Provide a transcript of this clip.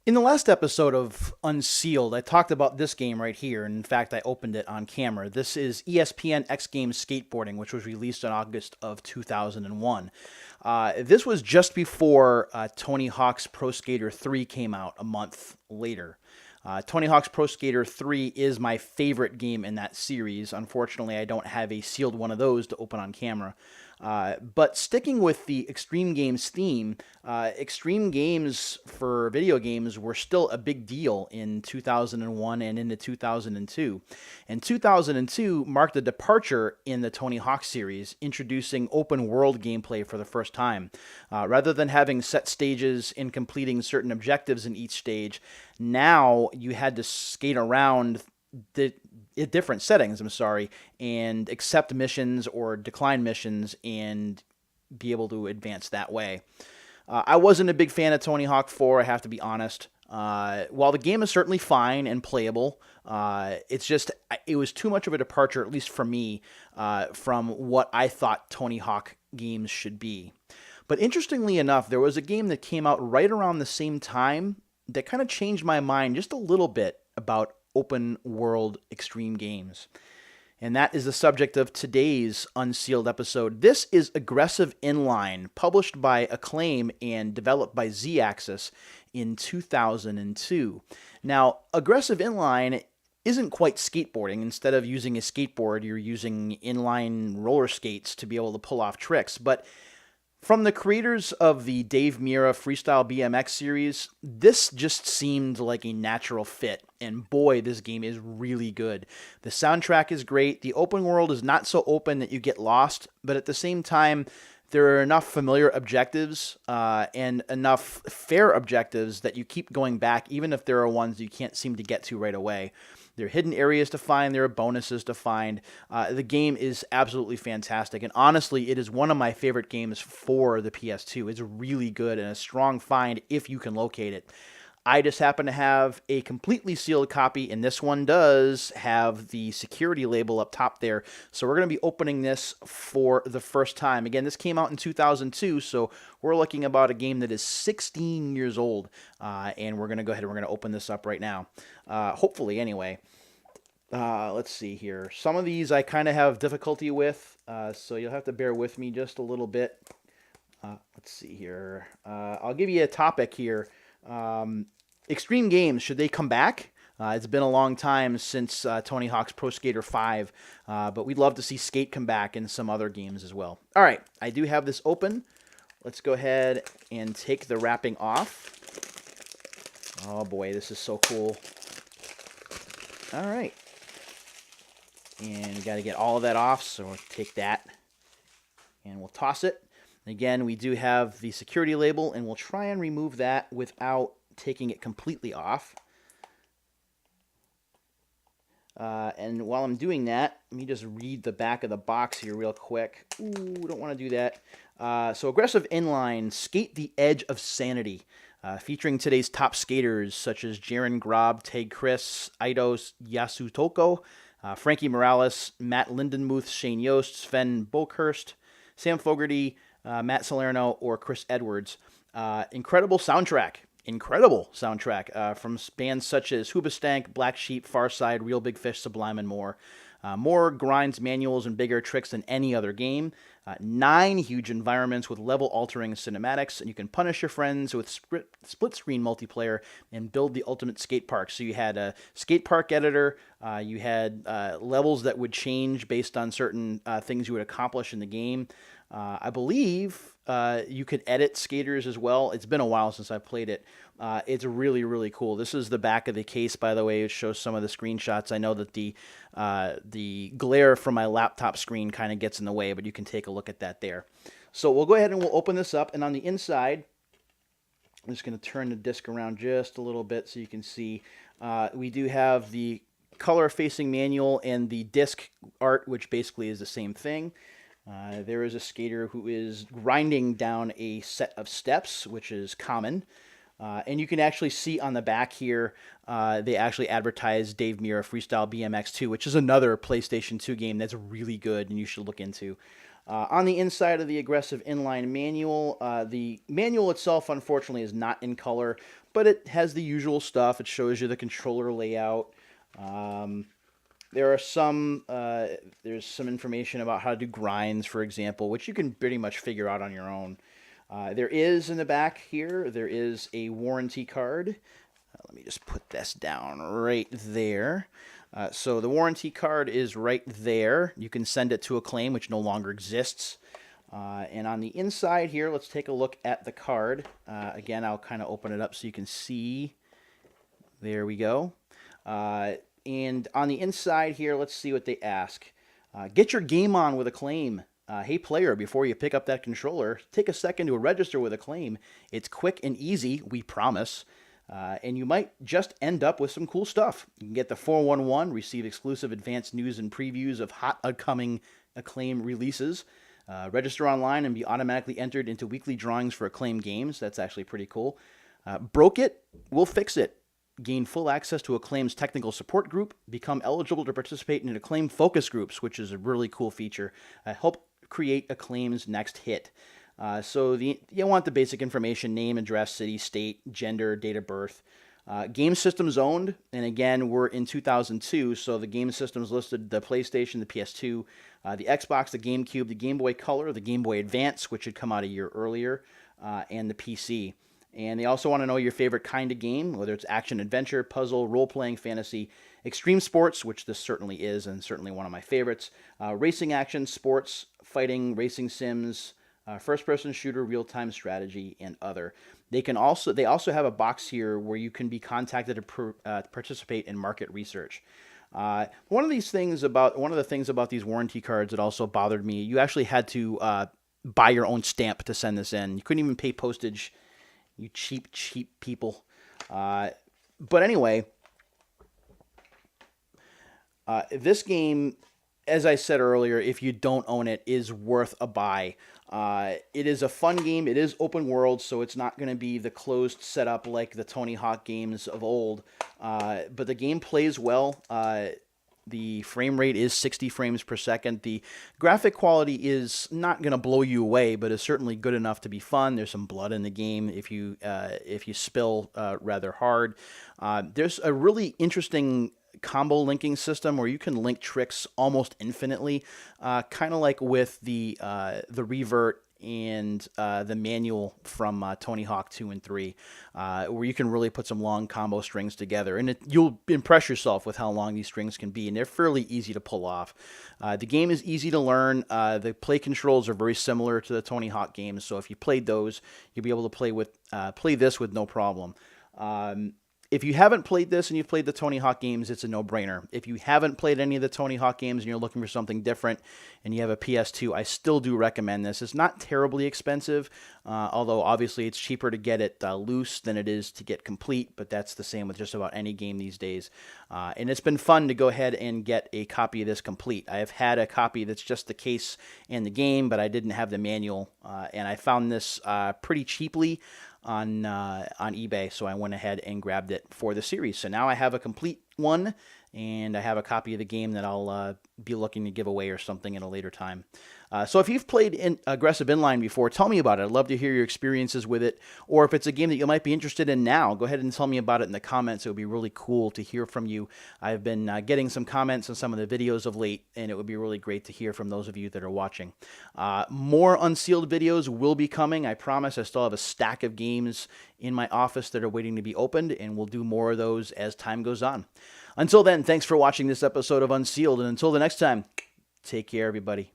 In the last episode of Unsealed, I talked about this game right here. And in fact, I opened it on camera. This is ESPN X Games Skateboarding, which was released in August of 2001. This was just before Tony Hawk's Pro Skater 3 came out a month later. Tony Hawk's Pro Skater 3 is my favorite game in that series. Unfortunately, I don't have a sealed one of those to open on camera. But sticking with the Extreme Games theme, Extreme Games for video games were still a big deal in 2001 and into 2002. And 2002 marked a departure in the Tony Hawk series, introducing open world gameplay for the first time. Rather than having set stages and completing certain objectives in each stage, now you had to skate around the different settings, and accept missions or decline missions and be able to advance that way. I wasn't a big fan of Tony Hawk 4, I have to be honest. While the game is certainly fine and playable, it was too much of a departure, at least for me, from what I thought Tony Hawk games should be. But interestingly enough, there was a game that came out right around the same time that kind of changed my mind just a little bit about open world extreme games. And that is the subject of today's Unsealed episode. This is Aggressive Inline, published by Acclaim and developed by Z-Axis in 2002. Now, Aggressive Inline isn't quite skateboarding. Instead of using a skateboard, you're using inline roller skates to be able to pull off tricks. But from the creators of the Dave Mirra Freestyle BMX series, this just seemed like a natural fit. And boy, this game is really good. The soundtrack is great. The open world is not so open that you get lost, but at the same time, there are enough familiar objectives and enough fair objectives that you keep going back, even if there are ones you can't seem to get to right away. There are hidden areas to find. There are bonuses to find. The game is absolutely fantastic. And honestly, it is one of my favorite games for the PS2. It's really good and a strong find if you can locate it. I just happen to have a completely sealed copy, and this one does have the security label up top there. So we're going to be opening this for the first time. Again, this came out in 2002, so we're looking about a game that is 16 years old. And we're going to go ahead and we're going to open this up right now. Hopefully, anyway. Let's see here. Some of these I kind of have difficulty with, so you'll have to bear with me just a little bit. Let's see here. I'll give you a topic here. Extreme games, should they come back? It's been a long time since Tony Hawk's Pro Skater 5, but we'd love to see Skate come back in some other games as well. All right, I do have this open. Let's go ahead and take the wrapping off. Oh boy, this is so cool. All right. And you got to get all of that off, so we'll take that and we'll toss it. Again, we do have the security label, and we'll try and remove that without taking it completely off. And while I'm doing that, let me just read the back of the box here real quick. Ooh, don't want to do that. So Aggressive Inline, Skate the Edge of Sanity. Featuring today's top skaters such as Jaren Grob, Tag Chris, Eidos Yasutoko, Frankie Morales, Matt Lindenmuth, Shane Yost, Sven Bokhurst, Sam Fogarty, Matt Salerno, or Chris Edwards. Incredible soundtrack from bands such as Hoobastank, Black Sheep, Farside, Real Big Fish, Sublime, and more. More grinds, manuals, and bigger tricks than any other game. 9 huge environments with level-altering cinematics, and you can punish your friends with split-screen multiplayer and build the ultimate skate park. So you had a skate park editor, you had levels that would change based on certain things you would accomplish in the game. I believe you could edit skaters as well. It's been a while since I've played it. It's really, really cool. This is the back of the case, by the way. It shows some of the screenshots. I know that the glare from my laptop screen kind of gets in the way, but you can take a look at that there. So we'll go ahead and we'll open this up. And on the inside, I'm just going to turn the disc around just a little bit so you can see. We do have the color-facing manual and the disc art, which basically is the same thing. There is a skater who is grinding down a set of steps, which is common. And you can actually see on the back here, they actually advertise Dave Mirra Freestyle BMX 2, which is another PlayStation 2 game that's really good and you should look into. On the inside of the aggressive inline manual, the manual itself, unfortunately, is not in color, but it has the usual stuff. It shows you the controller layout. There are there's some information about how to do grinds, for example, which you can pretty much figure out on your own. There is in the back here, there is a warranty card. Let me just put this down right there. So the warranty card is right there. You can send it to Acclaim, which no longer exists. And on the inside here, let's take a look at the card. Again, I'll kind of open it up so you can see. There we go. And on the inside here, let's see what they ask. Get your game on with Acclaim. Hey player, before you pick up that controller, take a second to register with Acclaim. It's quick and easy, we promise. And you might just end up with some cool stuff. You can get the 411, receive exclusive advanced news and previews of hot upcoming Acclaim releases. Register online and be automatically entered into weekly drawings for Acclaim games. That's actually pretty cool. Broke it? We'll fix it. Gain full access to Acclaim's technical support group. Become eligible to participate in Acclaim focus groups, which is a really cool feature. Help create Acclaim's next hit. So you want the basic information: name, address, city, state, gender, date of birth. Game systems owned, and again, we're in 2002, so the game systems listed: the PlayStation, the PS2, the Xbox, the GameCube, the Game Boy Color, the Game Boy Advance, which had come out a year earlier, and the PC. And they also want to know your favorite kind of game, whether it's action, adventure, puzzle, role-playing, fantasy, extreme sports, which this certainly is, and certainly one of my favorites, racing action, sports, fighting, racing sims, first-person shooter, real-time strategy, and other. They also have a box here where you can be contacted to participate in market research. One of the things about these warranty cards that also bothered me, you actually had to buy your own stamp to send this in. You couldn't even pay postage. You cheap people. But anyway, this game, as I said earlier, if you don't own it, is worth a buy. It is a fun game. It is open world, so it's not going to be the closed setup like the Tony Hawk games of old. But the game plays well. The frame rate is 60 frames per second. The graphic quality is not going to blow you away, but is certainly good enough to be fun. There's some blood in the game if you spill rather hard. There's a really interesting combo linking system where you can link tricks almost infinitely, kind of like with the revert and the manual from Tony Hawk 2 and 3, where you can really put some long combo strings together. And you'll impress yourself with how long these strings can be, and they're fairly easy to pull off. The game is easy to learn. The play controls are very similar to the Tony Hawk games, so if you played those, you'll be able to play this with no problem. If you haven't played this and you've played the Tony Hawk games, it's a no-brainer. If you haven't played any of the Tony Hawk games and you're looking for something different and you have a PS2, I still do recommend this. It's not terribly expensive, although obviously it's cheaper to get it loose than it is to get complete, but that's the same with just about any game these days. And it's been fun to go ahead and get a copy of this complete. I have had a copy that's just the case and the game, but I didn't have the manual, and I found this pretty cheaply on eBay, so I went ahead and grabbed it for the series. So now I have a complete one, and I have a copy of the game that I'll be looking to give away or something at a later time. So if you've played Aggressive Inline before, tell me about it. I'd love to hear your experiences with it, or if it's a game that you might be interested in now, go ahead and tell me about it in the comments. It would be really cool to hear from you. I've been getting some comments on some of the videos of late, and it would be really great to hear from those of you that are watching. More Unsealed videos will be coming, I promise. I still have a stack of games in my office that are waiting to be opened, and we'll do more of those as time goes on. Until then, thanks for watching this episode of Unsealed, and until the next time, take care, everybody.